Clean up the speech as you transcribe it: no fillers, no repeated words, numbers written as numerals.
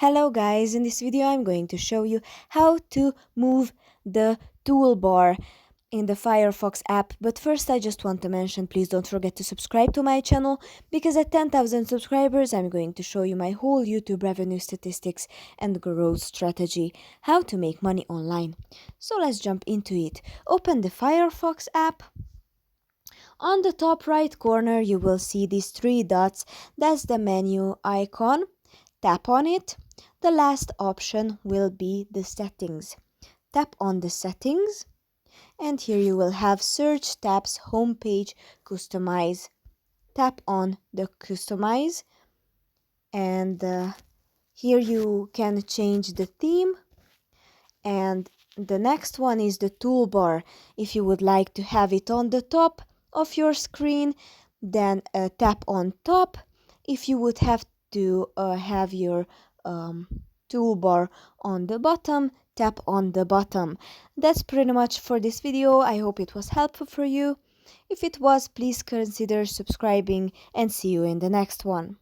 Hello guys, in this video I'm going to show you how to move the toolbar in the Firefox app. But first I just want to mention, please don't forget to subscribe to my channel, because at 10,000 subscribers I'm going to show you my whole YouTube revenue statistics and growth strategy, how to make money online. So let's jump into it. Open the Firefox app. On the top right corner you will see these three dots. That's the menu icon. Tap on it. The last option will be the settings. Tap on the settings, and here you will have search, tabs, homepage, customize. Tap on the customize, and here you can change the theme. And the next one is the toolbar. If you would like to have it on the top of your screen, then tap on top. If you would have to have your toolbar on the bottom, tap on the bottom. That's pretty much for this video. I hope it was helpful for you. If it was, please consider subscribing, and see you in the next one.